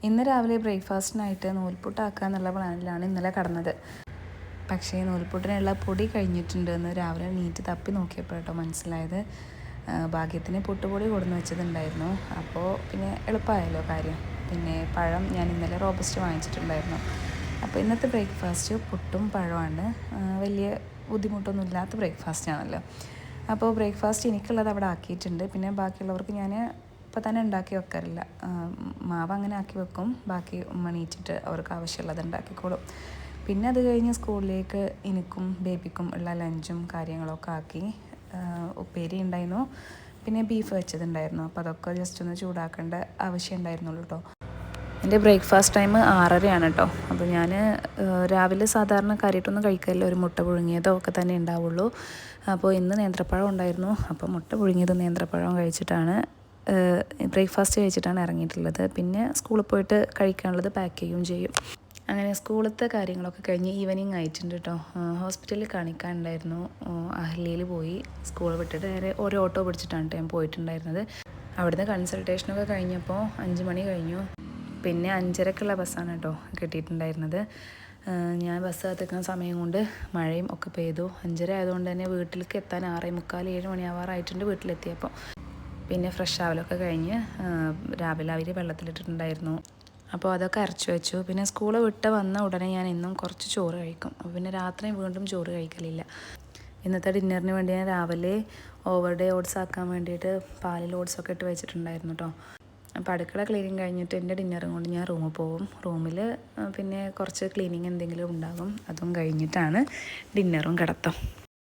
ഇന്ന് രാവിലെ ബ്രേക്ക്ഫാസ്റ്റിനായിട്ട് നൂൽപുട്ടാക്കുക എന്നുള്ള പ്ലാനിലാണ് ഇന്നലെ കടന്നത്. പക്ഷേ നൂൽപുട്ടിനുള്ള പൊടി കഴിഞ്ഞിട്ടുണ്ട് എന്ന് രാവിലെ നീറ്റ് തപ്പി നോക്കിയപ്പോൾ കേട്ടോ മനസ്സിലായത്. ഭാഗ്യത്തിന് പുട്ടുപൊടി കൊടുന്ന് വെച്ചതുണ്ടായിരുന്നു. അപ്പോൾ പിന്നെ എളുപ്പമായല്ലോ കാര്യം. പിന്നെ പഴം ഞാൻ ഇന്നലെ റോബസ്റ്റ് വാങ്ങിച്ചിട്ടുണ്ടായിരുന്നു. അപ്പോൾ ഇന്നത്തെ ബ്രേക്ക്ഫാസ്റ്റ് പുട്ടും പഴമാണ്. വലിയ ബുദ്ധിമുട്ടൊന്നും ഇല്ലാത്ത ബ്രേക്ക്ഫാസ്റ്റ് ആണല്ലോ. അപ്പോൾ ബ്രേക്ക്ഫാസ്റ്റ് എനിക്കുള്ളത് അവിടെ ആക്കിയിട്ടുണ്ട്. പിന്നെ ബാക്കിയുള്ളവർക്ക് ഞാൻ ഇപ്പോൾ തന്നെ ഉണ്ടാക്കി വെക്കാറില്ല. മാവ് അങ്ങനെ ആക്കി വെക്കും, ബാക്കി ഉമ്മ എണീറ്റിട്ട് അവർക്ക് ആവശ്യമുള്ളത് ഉണ്ടാക്കിക്കോളും. പിന്നെ അത് കഴിഞ്ഞ് സ്കൂളിലേക്ക് എനിക്കും ബേബിക്കും ഉള്ള ലഞ്ചും കാര്യങ്ങളൊക്കെ ആക്കി. ഉപ്പേരി ഉണ്ടായിരുന്നു, പിന്നെ ബീഫ് വെച്ചതുണ്ടായിരുന്നു. അപ്പോൾ അതൊക്കെ ജസ്റ്റ് ഒന്ന് ചൂടാക്കേണ്ട ആവശ്യം ഉണ്ടായിരുന്നുള്ളൂ കേട്ടോ. എൻ്റെ ബ്രേക്ക്ഫാസ്റ്റ് ടൈം 6:30 കേട്ടോ. അപ്പോൾ ഞാൻ രാവിലെ സാധാരണ കാര്യമായിട്ടൊന്നും കഴിക്കില്ല, ഒരു മുട്ട പുഴുങ്ങിയതോ ഒക്കെ തന്നെ ഉണ്ടാവുള്ളൂ. അപ്പോൾ ഇന്ന് നേന്ത്രപ്പഴം ഉണ്ടായിരുന്നു. അപ്പോൾ മുട്ട പുഴുങ്ങിയതും നേന്ത്രപ്പഴവും കഴിച്ചിട്ടാണ് ബ്രേക്ക്ഫാസ്റ്റ് കഴിച്ചിട്ടാണ് ഇറങ്ങിയിട്ടുള്ളത്. പിന്നെ സ്കൂളിൽ പോയിട്ട് കഴിക്കാനുള്ളത് പാക്ക് ചെയ്യുകയും ചെയ്യും. അങ്ങനെ സ്കൂളത്തെ കാര്യങ്ങളൊക്കെ കഴിഞ്ഞ് ഈവനിങ് ആയിട്ടുണ്ട് കേട്ടോ. ഹോസ്പിറ്റലിൽ കാണിക്കാനുണ്ടായിരുന്നു. അഹല്യയിൽ പോയി സ്കൂൾ വിട്ടിട്ട് നേരെ ഒരു ഓട്ടോ പിടിച്ചിട്ടാണ് ഞാൻ പോയിട്ടുണ്ടായിരുന്നത്. അവിടുന്ന് കൺസൾട്ടേഷനൊക്കെ കഴിഞ്ഞപ്പോൾ 5 മണി കഴിഞ്ഞു. പിന്നെ 5:30ക്കുള്ള ബസ്സാണ് കേട്ടോ കിട്ടിയിട്ടുണ്ടായിരുന്നത്. ഞാൻ ബസ് കാത്തിക്കുന്ന സമയം കൊണ്ട് മഴയും ഒക്കെ പെയ്തു. 5:30 ആയതുകൊണ്ട് തന്നെ വീട്ടിലേക്ക് എത്താൻ 6:45 7 മണിയാവാറായിട്ടുണ്ട് വീട്ടിലെത്തിയപ്പോൾ. പിന്നെ ഫ്രഷ് ആവലൊക്കെ കഴിഞ്ഞ് രാവിലെ അവർ വെള്ളത്തിലിട്ടിട്ടുണ്ടായിരുന്നു. അപ്പോൾ അതൊക്കെ അരച്ച് വെച്ചു. പിന്നെ സ്കൂൾ വിട്ട് വന്ന ഉടനെ ഞാൻ എന്നും കുറച്ച് ചോറ് കഴിക്കും. അപ്പോൾ പിന്നെ രാത്രി വീണ്ടും ചോറ് കഴിക്കലില്ല. ഇന്നത്തെ ഡിന്നറിന് വേണ്ടി ഞാൻ രാവിലെ ഓവർഡേ ഓട്സ് ആക്കാൻ വേണ്ടിയിട്ട് പാലിൽ ഓട്സൊക്കെ ഇട്ട് വെച്ചിട്ടുണ്ടായിരുന്നു കേട്ടോ. അപ്പോൾ അടുക്കള ക്ലീനിങ് കഴിഞ്ഞിട്ട് എൻ്റെ ഡിന്നറും കൊണ്ട് ഞാൻ റൂമിൽ പോകും. റൂമിൽ പിന്നെ കുറച്ച് ക്ലീനിങ് എന്തെങ്കിലും ഉണ്ടാകും. അതും കഴിഞ്ഞിട്ടാണ് ഡിന്നറും കിടത്തും.